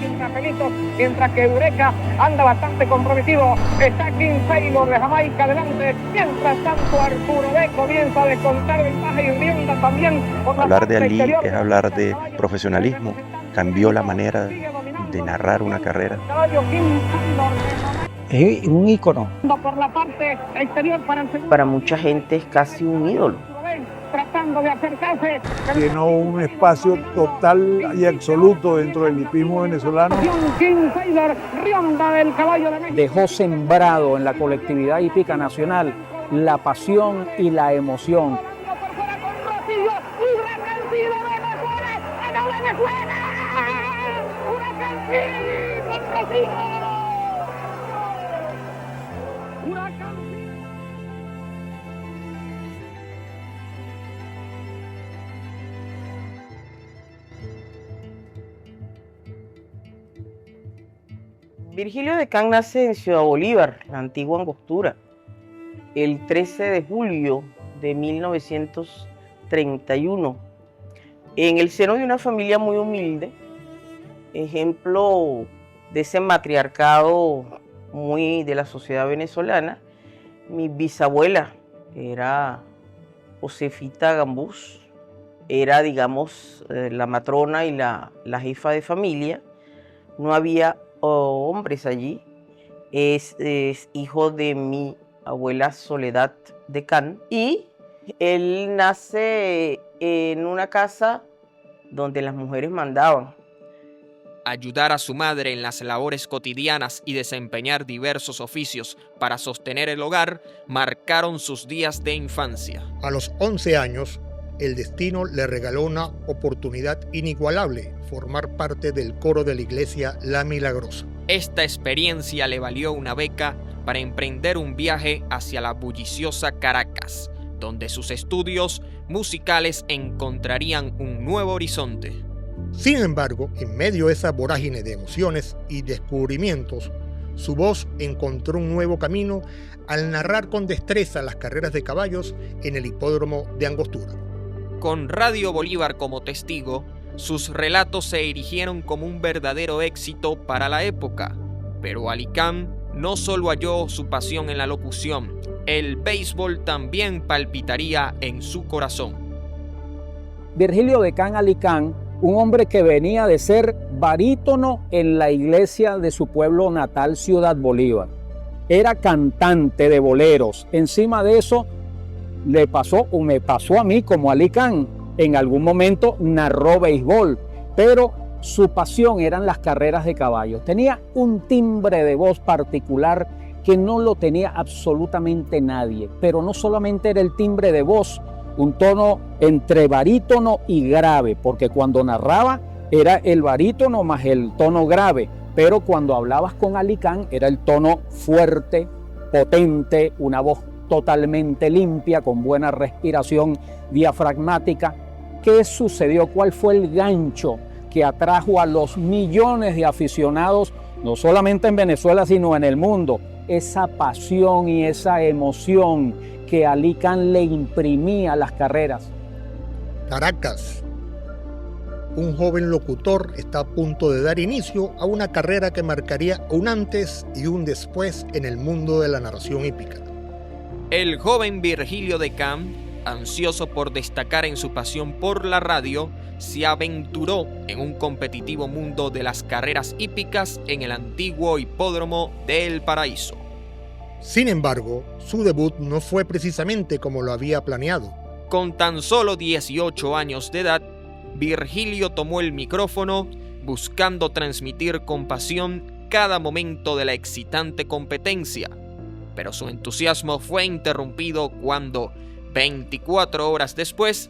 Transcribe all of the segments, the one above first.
hay un papelito, mientras que Eureka anda bastante comprometido. Está King Taylor de Jamaica adelante, mientras tanto Arturo B comienza a descontar ventaja y Rionda también. Hablar de Ali es hablar de profesionalismo, cambió la manera de narrar una carrera. Es un ícono. Para mucha gente es casi un ídolo. Tratando de acercarse. Llenó un espacio total y absoluto dentro del hipismo venezolano. Dejó sembrado en la colectividad hípica nacional la pasión y la emoción. Virgilio Decán nace en Ciudad Bolívar, la antigua Angostura, el 13 de julio de 1931, en el seno de una familia muy humilde, ejemplo de ese matriarcado muy de la sociedad venezolana. Mi bisabuela era Josefita Gambús, era, digamos, la matrona y la jefa de familia. No había hombres allí. Es hijo de mi abuela Soledad Decán y él nace en una casa donde las mujeres mandaban. Ayudar a su madre en las labores cotidianas y desempeñar diversos oficios para sostener el hogar marcaron sus días de infancia. A los 11 años, el destino le regaló una oportunidad inigualable: formar parte del coro de la iglesia La Milagrosa. Esta experiencia le valió una beca para emprender un viaje hacia la bulliciosa Caracas, donde sus estudios musicales encontrarían un nuevo horizonte. Sin embargo, en medio de esa vorágine de emociones y descubrimientos, su voz encontró un nuevo camino al narrar con destreza las carreras de caballos en el hipódromo de Angostura. Con Radio Bolívar como testigo, sus relatos se erigieron como un verdadero éxito para la época. Pero Alicán no solo halló su pasión en la locución, el béisbol también palpitaría en su corazón. Virgilio Decán Alicán, un hombre que venía de ser barítono en la iglesia de su pueblo natal, Ciudad Bolívar. Era cantante de boleros. Encima de eso, me pasó a mí como Alicán. En algún momento narró béisbol, pero su pasión eran las carreras de caballos. Tenía un timbre de voz particular que no lo tenía absolutamente nadie, pero no solamente era el timbre de voz, un tono entre barítono y grave, porque cuando narraba era el barítono más el tono grave, pero cuando hablabas con Alicán era el tono fuerte, potente, una voz totalmente limpia, con buena respiración diafragmática. ¿Qué sucedió? ¿Cuál fue el gancho que atrajo a los millones de aficionados, no solamente en Venezuela, sino en el mundo? Esa pasión y esa emoción que Alicán le imprimía a las carreras. Caracas. Un joven locutor está a punto de dar inicio a una carrera que marcaría un antes y un después en el mundo de la narración hípica. El joven Virgilio Decán, ansioso por destacar en su pasión por la radio, se aventuró en un competitivo mundo de las carreras hípicas en el antiguo hipódromo de El Paraíso. Sin embargo, su debut no fue precisamente como lo había planeado. Con tan solo 18 años de edad, Virgilio tomó el micrófono buscando transmitir con pasión cada momento de la excitante competencia. Pero su entusiasmo fue interrumpido cuando, 24 horas después,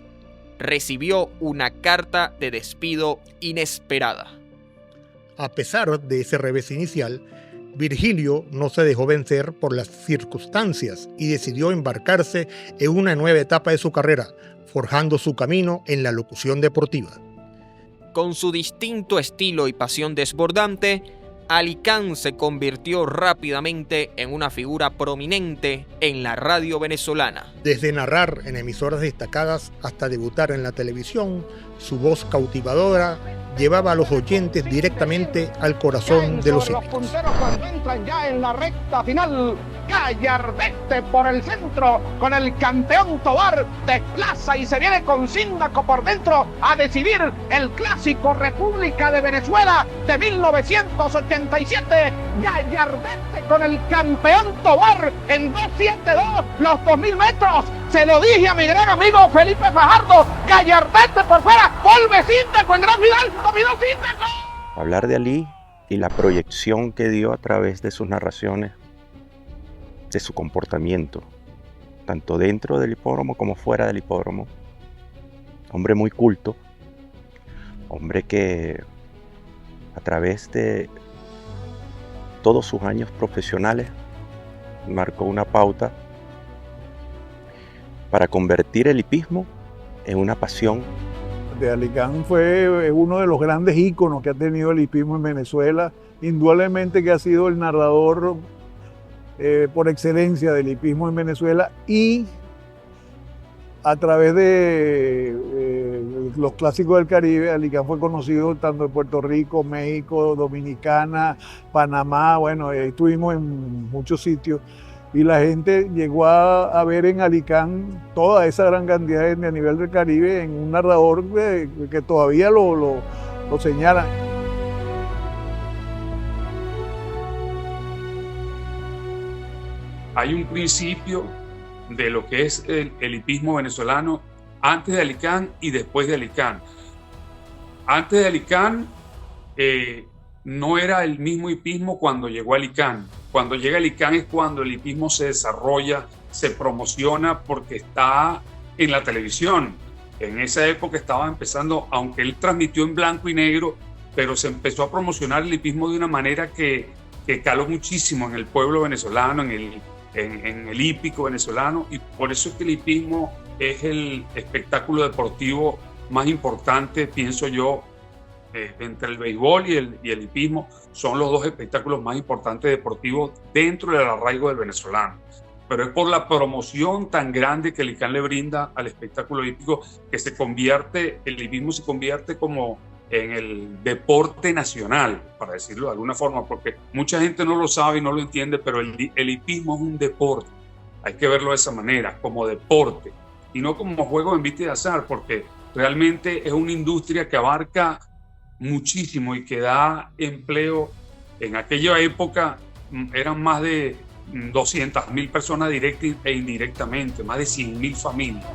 recibió una carta de despido inesperada. A pesar de ese revés inicial, Virgilio no se dejó vencer por las circunstancias y decidió embarcarse en una nueva etapa de su carrera, forjando su camino en la locución deportiva. Con su distinto estilo y pasión desbordante, Alicán se convirtió rápidamente en una figura prominente en la radio venezolana. Desde narrar en emisoras destacadas hasta debutar en la televisión, su voz cautivadora llevaba a los oyentes directamente al corazón de los Los hípicos. punteros cuando entran ya en la recta final, Gallardete por el centro, con el campeón Tobar, desplaza y se viene con Síndaco por dentro a decidir el clásico República de Venezuela de 1987. Gallardete con el campeón Tobar en 2.72, los 2.000 metros. Se lo dije a mi gran amigo Felipe Fajardo, Gallardete por fuera, vuelve Síndaco en gran final, dominó Síndaco. Hablar de Ali y la proyección que dio a través de sus narraciones, de su comportamiento, tanto dentro del hipódromo como fuera del hipódromo. Hombre muy culto, hombre que a través de todos sus años profesionales marcó una pauta para convertir el hipismo en una pasión. De Alicán fue uno de los grandes íconos que ha tenido el hipismo en Venezuela, indudablemente que ha sido el narrador por excelencia del hipismo en Venezuela, y a través de los clásicos del Caribe, Alicán fue conocido tanto en Puerto Rico, México, Dominicana, Panamá. Bueno, estuvimos en muchos sitios y la gente llegó a ver en Alicán toda esa gran cantidad a nivel del Caribe en un narrador que todavía lo señalan. Hay un principio de lo que es el hipismo venezolano antes de Alicán y después de Alicán. Antes de Alicán no era el mismo hipismo cuando llegó a Alicán. Cuando llega a Alicán es cuando el hipismo se desarrolla, se promociona porque está en la televisión. En esa época estaba empezando, aunque él transmitió en blanco y negro, pero se empezó a promocionar el hipismo de una manera que caló muchísimo en el pueblo venezolano, en el hípico venezolano, y por eso es que el hipismo es el espectáculo deportivo más importante, pienso yo, entre el béisbol y el hipismo. Son los dos espectáculos más importantes deportivos dentro del arraigo del venezolano. Pero es por la promoción tan grande que el ICANN le brinda al espectáculo hípico que el hipismo se convierte como en el deporte nacional, para decirlo de alguna forma, porque mucha gente no lo sabe y no lo entiende, pero el hipismo es un deporte. Hay que verlo de esa manera, como deporte, y no como juego en vista de azar, porque realmente es una industria que abarca muchísimo y que da empleo. En aquella época eran más de 200.000 personas directa e indirectamente, más de 100.000 familias.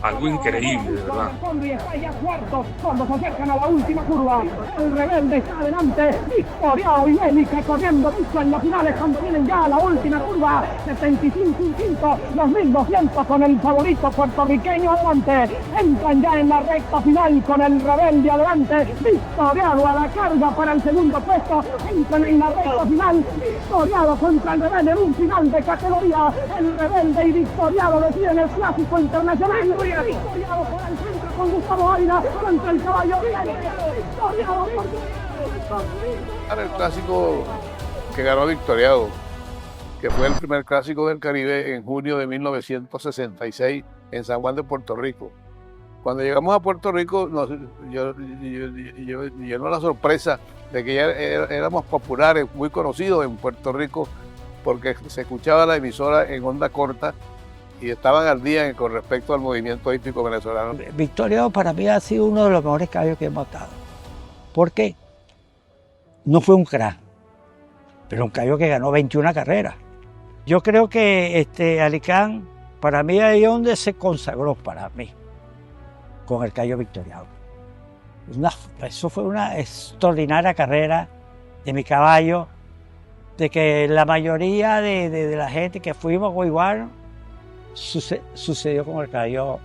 Algo increíble, de verdad. Y está ya cuarto cuando se acercan a la última curva. El rebelde está adelante, victoriado y Bélica corriendo mucho en las finales cuando vienen ya a la última curva. 75.5, 2.200 con el favorito puertorriqueño adelante. Entran ya en la recta final con el rebelde adelante, victoriado a la carga para el segundo puesto. Entran en la recta final, victoriado contra el rebelde en un final de categoría. El rebelde y victoriado deciden el clásico internacional. Victoriado por el centro con Gustavo Ávila contra el caballo. Victoriado por el clásico que ganó Victoriado, que fue el primer clásico del Caribe en junio de 1966 en San Juan de Puerto Rico. Cuando llegamos a Puerto Rico yo llenó la sorpresa de que ya éramos populares, muy conocidos en Puerto Rico, porque se escuchaba la emisora en onda corta y estaban al día con respecto al movimiento hípico venezolano. Victoriado para mí ha sido uno de los mejores caballos que hemos dado. ¿Por qué? No fue un crack, pero un caballo que ganó 21 carreras. Yo creo que Alicán, para mí, ahí es donde se consagró para mí, con el caballo victoriado. Eso fue una extraordinaria carrera de mi caballo, de que la mayoría de la gente que fuimos a igual sucedió con el caballo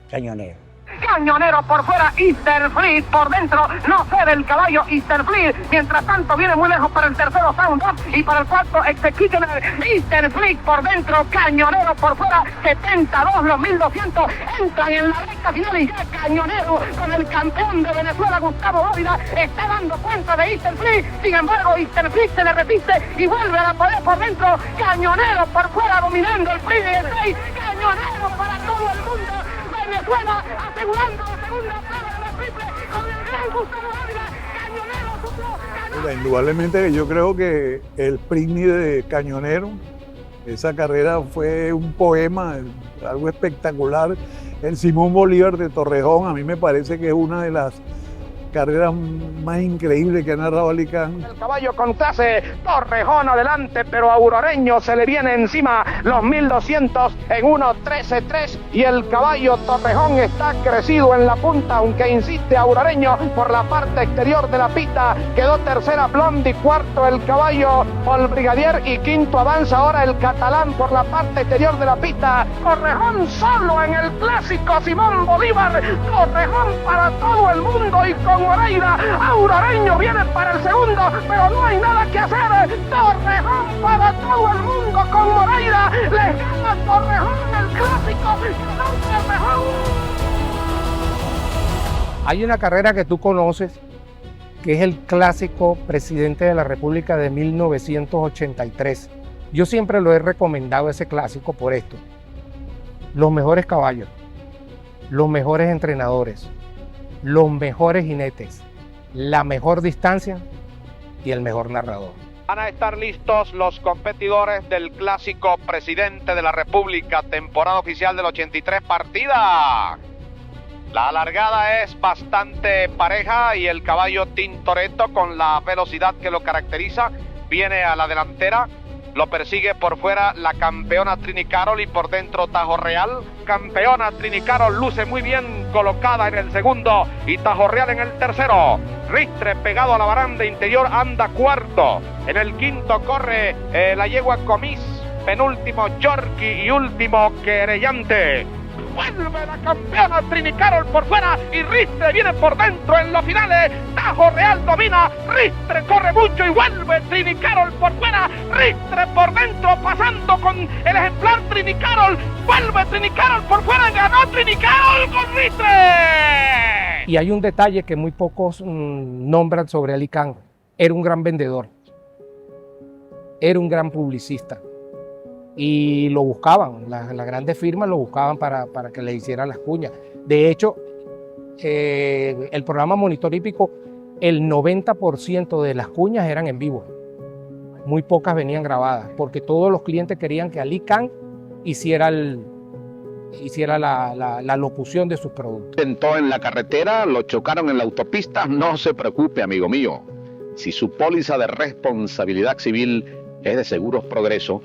Cañonero. Cañonero por fuera, Easter Fleet por dentro, no cede el caballo Easter Fleet, mientras tanto viene muy lejos para el tercero Sound Up y para el cuarto Executioner. Easter Fleet por dentro, Cañonero por fuera, 72, los 1.200 entran en la recta final y ya Cañonero con el campeón de Venezuela Gustavo Ávila está dando cuenta de Easter Fleet. Sin embargo, Easter Fleet se le repite y vuelve a la poder por dentro. Cañonero por fuera dominando el Premier 6, Cañonero para todo el mundo. Venezuela asegurando la segunda plaza de la triple con el gran Gustavo Ávila. Indudablemente yo creo que el Sprint de Cañonero, esa carrera fue un poema, algo espectacular. El Simón Bolívar de Torrejón, a mí me parece que es una de las carreras más increíbles que ha narrado Alicán. El caballo con clase, Torrejón adelante, pero a Auroreño se le viene encima los 1200 en 1.13.3 y el caballo Torrejón está crecido en la punta, aunque insiste Auroreño por la parte exterior de la pista. Quedó tercera Blondi, cuarto el caballo Paul Brigadier y quinto avanza ahora el Catalán por la parte exterior de la pista. Torrejón solo en el clásico Simón Bolívar, Torrejón para todo el mundo y con Moreira, Auroreño viene para el segundo, pero no hay nada que hacer. Torrejón para todo el mundo con Moreira, le gana Torrejón el clásico, ganó Torrejón. Hay una carrera que tú conoces, que es el clásico Presidente de la República de 1983. Yo siempre lo he recomendado ese clásico por esto. Los mejores caballos, los mejores entrenadores, los mejores jinetes, la mejor distancia y el mejor narrador. Van a estar listos los competidores del clásico Presidente de la República, temporada oficial del 83, partida. La largada es bastante pareja y el caballo Tintoretto, con la velocidad que lo caracteriza, viene a la delantera. Lo persigue por fuera la campeona Trini Carol y por dentro Tajo Real. Campeona Trini Carol luce muy bien colocada en el segundo y Tajo Real en el tercero. Ristre pegado a la baranda interior anda cuarto. En el quinto corre la yegua Comis, penúltimo Yorkie y último Querellante. Vuelve la campeona Trini Carol por fuera y Ristre viene por dentro en los finales. Tajo Real domina, Ristre corre mucho y vuelve Trini Carol por fuera. Ristre por dentro pasando con el ejemplar Trini Carol. Vuelve Trini Carol por fuera, ganó Trini Carol con Ristre. Y hay un detalle que muy pocos nombran sobre Alicán. Era un gran vendedor, era un gran publicista. Y lo buscaban, las grandes firmas lo buscaban para que le hicieran las cuñas. De hecho, el programa Monitor Hípico, el 90% de las cuñas eran en vivo. Muy pocas venían grabadas, porque todos los clientes querían que Alicán hiciera la locución de sus productos. Sentó en la carretera, lo chocaron en la autopista, no se preocupe, amigo mío. Si su póliza de responsabilidad civil es de Seguros Progreso,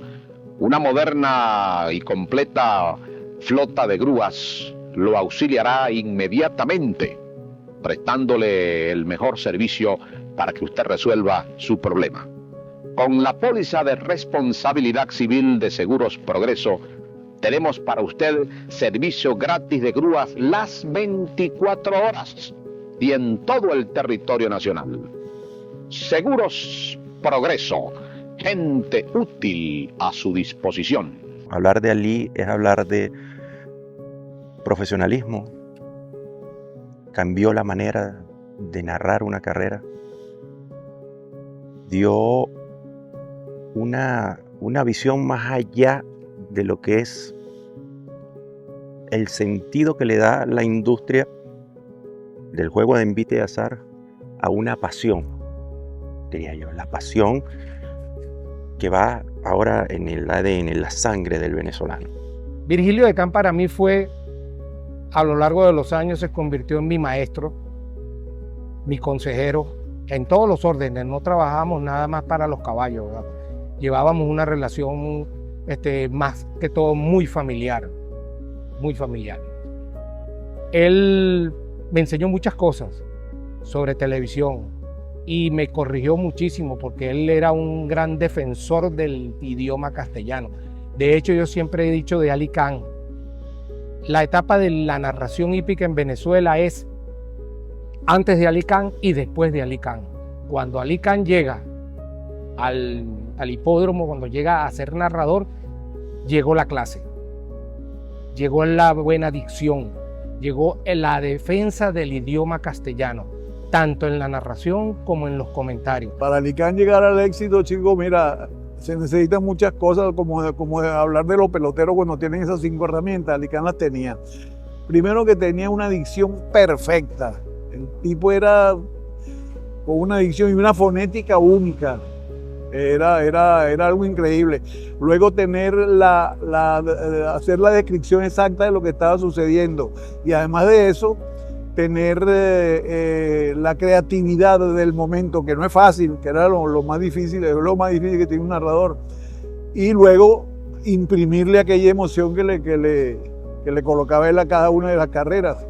una moderna y completa flota de grúas lo auxiliará inmediatamente, prestándole el mejor servicio para que usted resuelva su problema. Con la póliza de responsabilidad civil de Seguros Progreso, tenemos para usted servicio gratis de grúas las 24 horas y en todo el territorio nacional. Seguros Progreso. Gente útil a su disposición. Hablar de Ali es hablar de profesionalismo. Cambió la manera de narrar una carrera. Dio una visión más allá de lo que es el sentido que le da la industria del juego de envite y azar a una pasión, diría yo, la pasión que va ahora en el ADN, en la sangre del venezolano. Virgilio Decán para mí fue, a lo largo de los años, se convirtió en mi maestro, mi consejero, en todos los órdenes. No trabajábamos nada más para los caballos, ¿verdad? Llevábamos una relación más que todo muy familiar, muy familiar. Él me enseñó muchas cosas sobre televisión, y me corrigió muchísimo porque él era un gran defensor del idioma castellano. De hecho, yo siempre he dicho de Alicán, la etapa de la narración hípica en Venezuela es antes de Alicán y después de Alicán. Cuando Alicán llega al hipódromo, cuando llega a ser narrador, llegó la clase, llegó la buena dicción, llegó la defensa del idioma castellano, tanto en la narración como en los comentarios. Para Alicán llegar al éxito, chicos, mira, se necesitan muchas cosas, como hablar de los peloteros cuando tienen esas 5 herramientas. Alicán las tenía. Primero, que tenía una dicción perfecta. El tipo era con una dicción y una fonética única. Era algo increíble. Luego tener hacer la descripción exacta de lo que estaba sucediendo. Y además de eso, tener la creatividad del momento, que no es fácil, que era lo más difícil, es lo más difícil que tiene un narrador. Y luego imprimirle aquella emoción que le colocaba él a cada una de las carreras.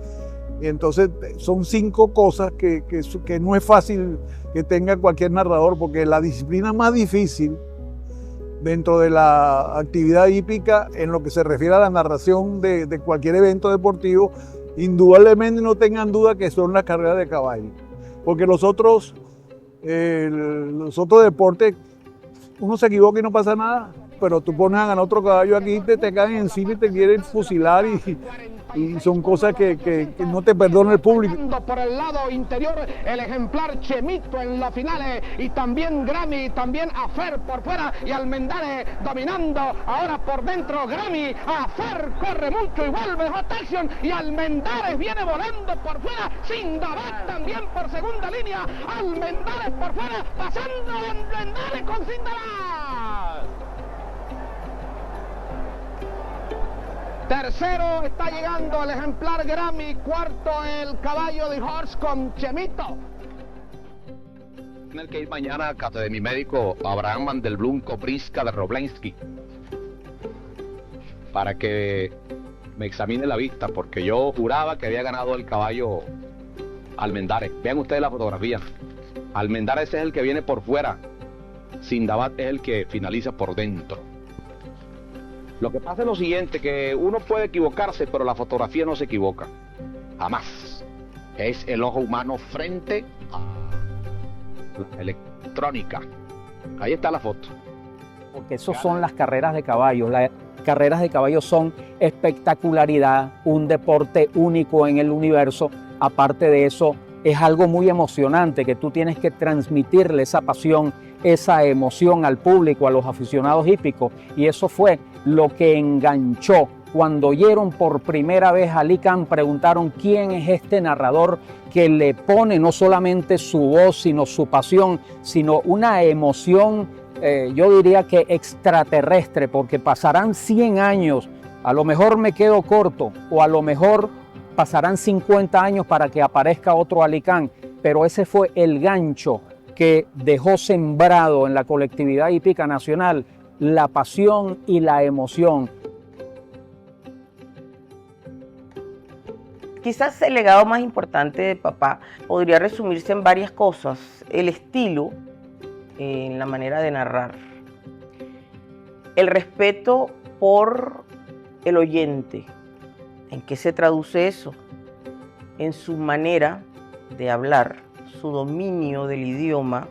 Y entonces son 5 cosas que no es fácil que tenga cualquier narrador, porque la disciplina más difícil dentro de la actividad hípica, en lo que se refiere a la narración de cualquier evento deportivo, indudablemente no tengan duda que son las carreras de caballo. Porque los otros deportes, uno se equivoca y no pasa nada, pero tú pones a ganar otro caballo aquí, te caen encima y te quieren fusilar y son cosas que no te perdona el público. Por el lado interior, el ejemplar Chemito en las finales, y también Grammy, también Afer por fuera, y Almendares dominando ahora por dentro. Grammy, Afer corre mucho y vuelve hot action, y Almendares viene volando por fuera. Sindabat también por segunda línea, Almendares por fuera, pasando Almendares con Sindabat. Tercero está llegando el ejemplar Grammy, cuarto el caballo de Horse con Chemito. Tengo que ir mañana a casa de mi médico Abraham Mandelblum Kopriska de Roblensky para que me examine la vista, porque yo juraba que había ganado el caballo Almendares. Vean ustedes la fotografía. Almendares es el que viene por fuera, Sindabat es el que finaliza por dentro. Lo que pasa es lo siguiente, que uno puede equivocarse, pero la fotografía no se equivoca. Jamás. Es el ojo humano frente a la electrónica. Ahí está la foto. Porque eso son las carreras de caballos. Las carreras de caballos son espectacularidad, un deporte único en el universo. Aparte de eso, es algo muy emocionante, que tú tienes que transmitirle esa pasión, esa emoción al público, a los aficionados hípicos, y eso fue lo que enganchó. Cuando oyeron por primera vez a Ali Khan, preguntaron quién es este narrador que le pone no solamente su voz, sino su pasión, sino una emoción, yo diría que extraterrestre, porque pasarán 100 años, a lo mejor me quedo corto, o a lo mejor pasarán 50 años para que aparezca otro Ali Khan, pero ese fue el gancho que dejó sembrado en la colectividad hípica nacional la pasión y la emoción. Quizás el legado más importante de papá podría resumirse en varias cosas. El estilo, en la manera de narrar. El respeto por el oyente. ¿En qué se traduce eso? En su manera de hablar, su dominio del idioma.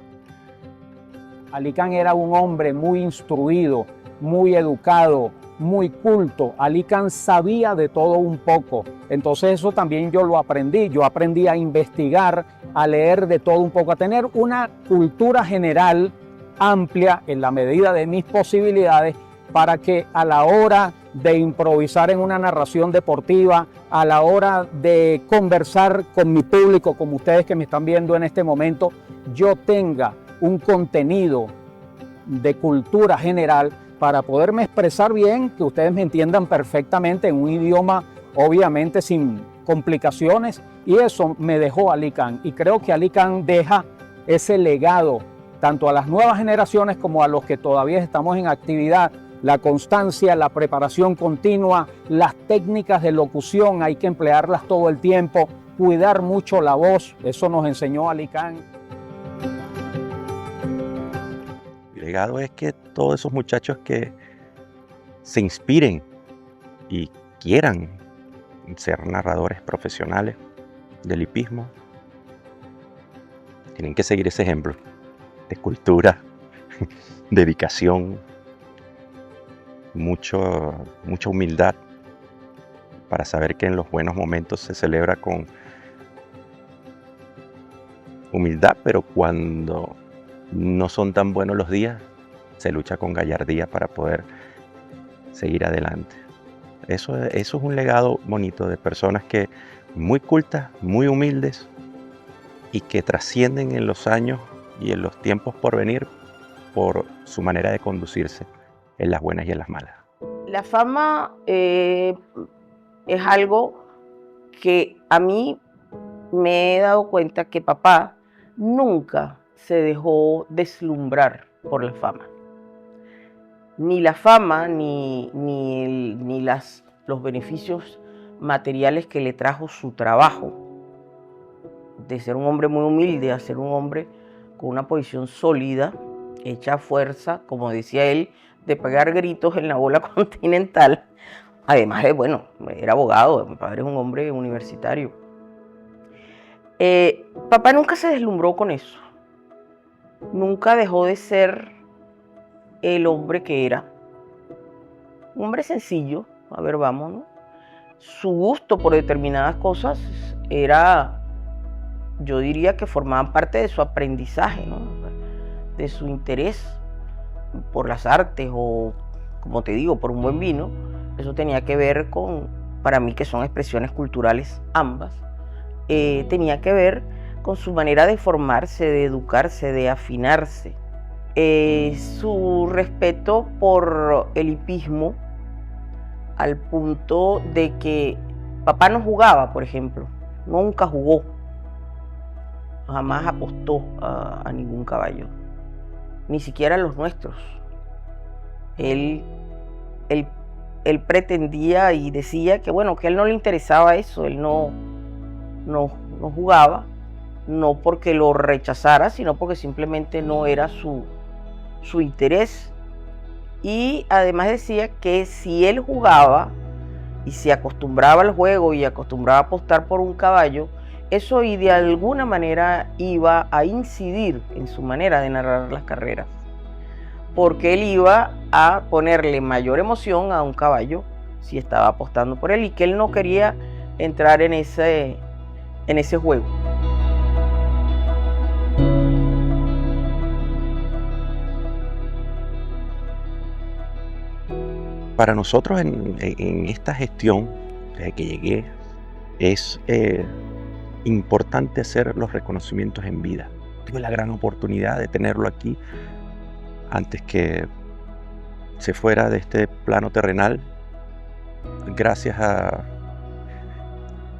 Ali Khan era un hombre muy instruido, muy educado, muy culto. Ali Khan sabía de todo un poco. Entonces eso también yo lo aprendí. Yo aprendí a investigar, a leer de todo un poco, a tener una cultura general amplia en la medida de mis posibilidades, para que a la hora de improvisar en una narración deportiva, a la hora de conversar con mi público, como ustedes que me están viendo en este momento, yo tenga un contenido de cultura general para poderme expresar bien, que ustedes me entiendan perfectamente en un idioma obviamente sin complicaciones, y eso me dejó Ali Khan, y creo que Ali Khan deja ese legado tanto a las nuevas generaciones como a los que todavía estamos en actividad. La constancia, la preparación continua, las técnicas de locución hay que emplearlas todo el tiempo, cuidar mucho la voz, eso nos enseñó Ali Khan. Mi legado es que todos esos muchachos que se inspiren y quieran ser narradores profesionales del hipismo, tienen que seguir ese ejemplo de cultura, dedicación, mucha humildad, para saber que en los buenos momentos se celebra con humildad, pero cuando no son tan buenos los días, se lucha con gallardía para poder seguir adelante. Eso es un legado bonito de personas que muy cultas, muy humildes, y que trascienden en los años y en los tiempos por venir por su manera de conducirse en las buenas y en las malas. La fama es algo que a mí me he dado cuenta que papá nunca se dejó deslumbrar por la fama. Ni la fama, ni los beneficios materiales que le trajo su trabajo. De ser un hombre muy humilde a ser un hombre con una posición sólida, hecha a fuerza, como decía él, de pegar gritos en la bola continental. Además de, bueno, era abogado, mi padre es un hombre universitario. Papá nunca se deslumbró con eso. Nunca dejó de ser el hombre que era. Un hombre sencillo, a ver, vamos, ¿no? Su gusto por determinadas cosas era, yo diría que formaban parte de su aprendizaje, ¿no? De su interés por las artes o, como te digo, por un buen vino. Eso tenía que ver con, para mí que son expresiones culturales ambas, tenía que ver con su manera de formarse, de educarse, de afinarse. Su respeto por el hipismo, al punto de que papá no jugaba, por ejemplo, nunca jugó, jamás apostó a ningún caballo, ni siquiera a los nuestros. Él pretendía y decía que, bueno, que a él no le interesaba eso, él no jugaba, no porque lo rechazara, sino porque simplemente no era su interés. Y además decía que si él jugaba y se acostumbraba al juego y acostumbraba a apostar por un caballo, eso y de alguna manera iba a incidir en su manera de narrar las carreras, porque él iba a ponerle mayor emoción a un caballo si estaba apostando por él, y que él no quería entrar en ese juego. Para nosotros en esta gestión, desde que llegué, es importante hacer los reconocimientos en vida. Tuve la gran oportunidad de tenerlo aquí antes que se fuera de este plano terrenal, gracias a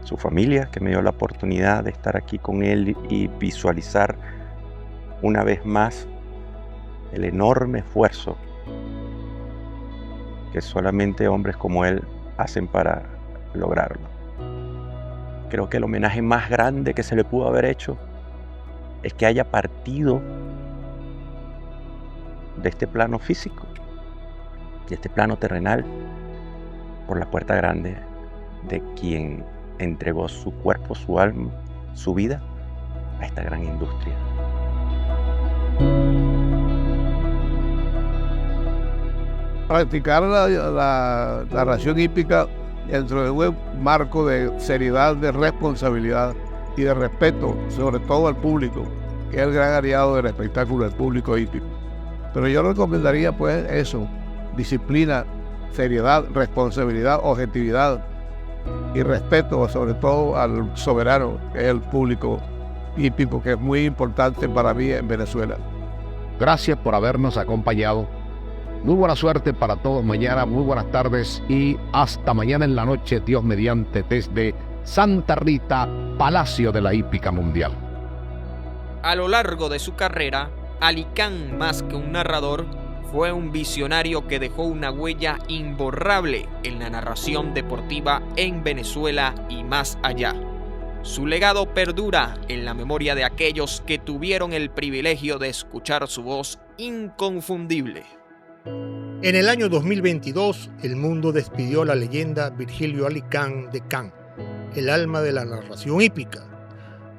su familia, que me dio la oportunidad de estar aquí con él y visualizar una vez más el enorme esfuerzo que solamente hombres como él hacen para lograrlo. Creo que el homenaje más grande que se le pudo haber hecho es que haya partido de este plano físico, de este plano terrenal, por la puerta grande de quien entregó su cuerpo, su alma, su vida a esta gran industria. Practicar la narración hípica dentro de un marco de seriedad, de responsabilidad y de respeto, sobre todo al público, que es el gran aliado del espectáculo del público hípico. Pero yo recomendaría pues eso: disciplina, seriedad, responsabilidad, objetividad y respeto sobre todo al soberano, que es el público hípico, que es muy importante para mí en Venezuela. Gracias por habernos acompañado. Muy buena suerte para todos mañana, muy buenas tardes y hasta mañana en la noche, Dios mediante, desde Santa Rita, Palacio de la Hípica Mundial. A lo largo de su carrera, Alicán, más que un narrador, fue un visionario que dejó una huella imborrable en la narración deportiva en Venezuela y más allá. Su legado perdura en la memoria de aquellos que tuvieron el privilegio de escuchar su voz inconfundible. En el año 2022, el mundo despidió a la leyenda Virgilio Alicán de Can, el alma de la narración hípica.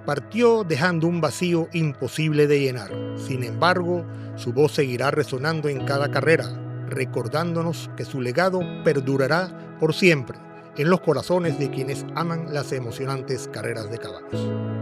Partió dejando un vacío imposible de llenar. Sin embargo, su voz seguirá resonando en cada carrera, recordándonos que su legado perdurará por siempre en los corazones de quienes aman las emocionantes carreras de caballos.